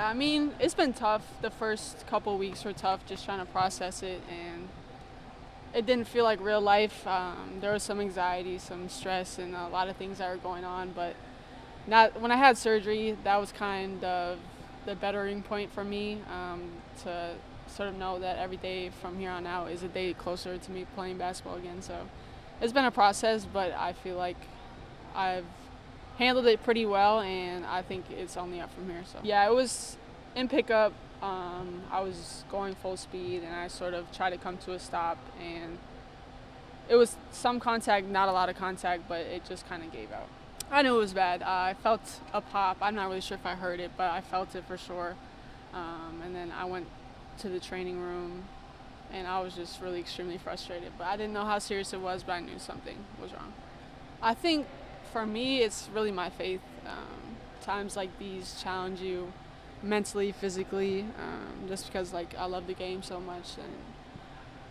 Yeah, I mean, it's been tough. The first couple weeks were tough, just trying to process it, and it didn't feel like real life. There was some anxiety, some stress, and a lot of things that were going on. But not when I had surgery, that was kind of the bettering point for me, to sort of know that every day from here on out is a day closer to me playing basketball again. So it's been a process, but I feel like I've handled it pretty well, and I think it's only up from here. So yeah, it was in pickup. I was going full speed, and I sort of tried to come to a stop, and it was some contact, not a lot of contact, but it just kind of gave out. I knew it was bad. I felt a pop. I'm not really sure if I heard it, but I felt it for sure. And then I went to the training room, and I was just really extremely frustrated. But I didn't know how serious it was, but I knew something was wrong. I think for me, it's really my faith. Times like these challenge you mentally, physically, just because like I love the game so much, and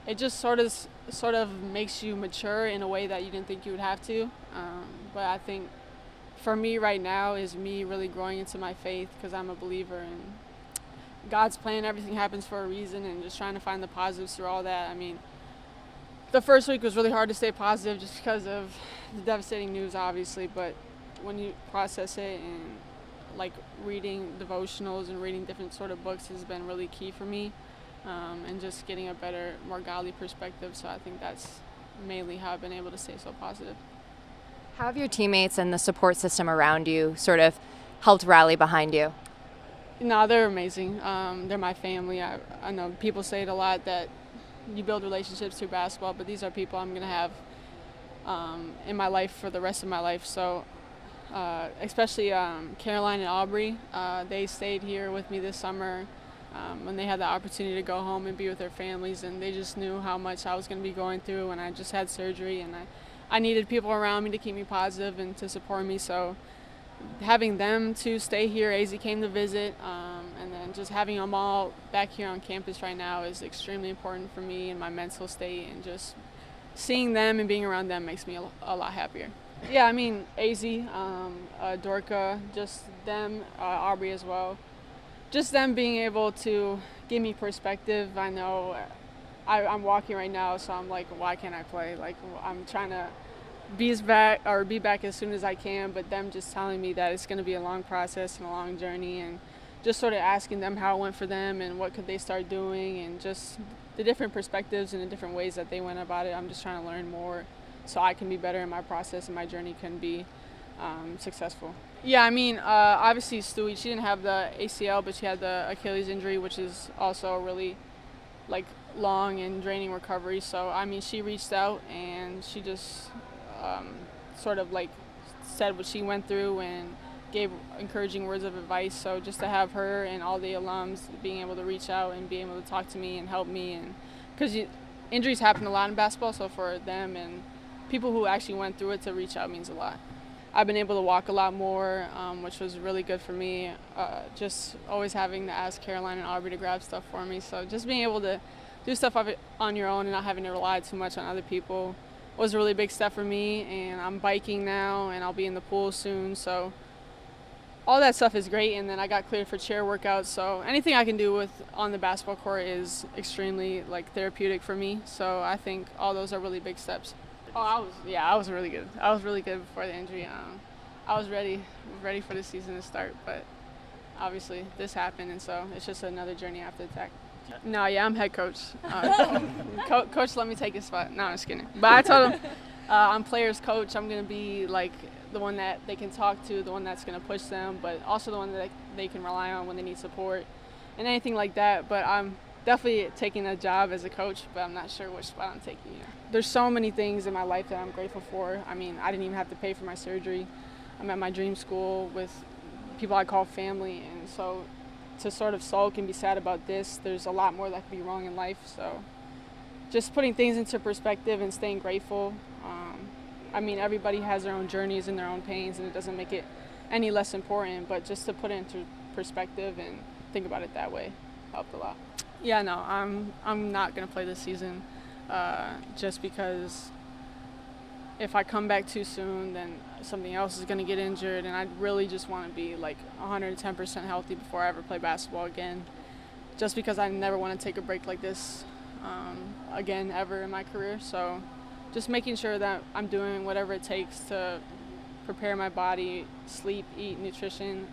it just sort of makes you mature in a way that you didn't think you would have to. But I think for me right now is me really growing into my faith, because I'm a believer in God's plan. Everything happens for a reason, and just trying to find the positives through all that. I mean, the first week was really hard to stay positive just because of the devastating news, obviously, but when you process it, and like reading devotionals and reading different sort of books has been really key for me, and just getting a better, more godly perspective. So I think that's mainly how I've been able to stay so positive. How have your teammates and the support system around you sort of helped rally behind you? No, they're amazing. They're my family. I know people say it a lot that you build relationships through basketball, but these are people I'm going to have in my life for the rest of my life. So especially Caroline and Aubrey, they stayed here with me this summer when they had the opportunity to go home and be with their families, and they just knew how much I was going to be going through, and I just had surgery, and I needed people around me to keep me positive and to support me. So having them to stay here, AZ came to visit, and then just having them all back here on campus right now is extremely important for me and my mental state, and just seeing them and being around them makes me a lot happier. Yeah, I mean, AZ, Dorka, just them, Aubrey as well. Just them being able to give me perspective. I know I'm walking right now, so I'm like, why can't I play? Like, I'm trying to be back as soon as I can, but them just telling me that it's going to be a long process and a long journey, and just sort of asking them how it went for them and what could they start doing, and just the different perspectives and the different ways that they went about it. I'm just trying to learn more so I can be better in my process and my journey can be successful. Yeah, I mean, obviously Stewie, she didn't have the ACL, but she had the Achilles injury, which is also a really long and draining recovery. So I mean, she reached out, and she just sort of said what she went through and gave encouraging words of advice. So just to have her and all the alums being able to reach out and be able to talk to me and help me, and because injuries happen a lot in basketball, so for them and people who actually went through it to reach out means a lot. I've been able to walk a lot more, which was really good for me. Just always having to ask Caroline and Aubrey to grab stuff for me. So just being able to do stuff on your own and not having to rely too much on other people was a really big step for me. And I'm biking now, and I'll be in the pool soon. So all that stuff is great. And then I got cleared for chair workouts. So anything I can do on the basketball court is extremely therapeutic for me. So I think all those are really big steps. Oh, I was really good. I was really good before the injury. I was ready for the season to start, but obviously this happened, and so it's just another journey I have to attack. No, yeah, I'm head coach. Coach let me take his spot. No, I'm just kidding. But I told him I'm players coach. I'm going to be the one that they can talk to, the one that's going to push them, but also the one that they can rely on when they need support and anything like that. But I'm definitely taking a job as a coach, but I'm not sure which spot I'm taking yet. There's so many things in my life that I'm grateful for. I mean, I didn't even have to pay for my surgery. I'm at my dream school with people I call family, and so to sort of sulk and be sad about this, there's a lot more that could be wrong in life. So just putting things into perspective and staying grateful. I mean, everybody has their own journeys and their own pains, and it doesn't make it any less important, but just to put it into perspective and think about it that way helped a lot. Yeah, no, I'm not going to play this season just because if I come back too soon, then something else is going to get injured, and I really just want to be like 110% healthy before I ever play basketball again, just because I never want to take a break like this again ever in my career. So just making sure that I'm doing whatever it takes to prepare my body, sleep, eat, nutrition,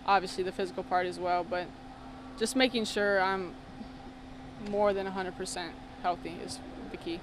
obviously the physical part as well, but just making sure I'm more than 100% healthy is the key.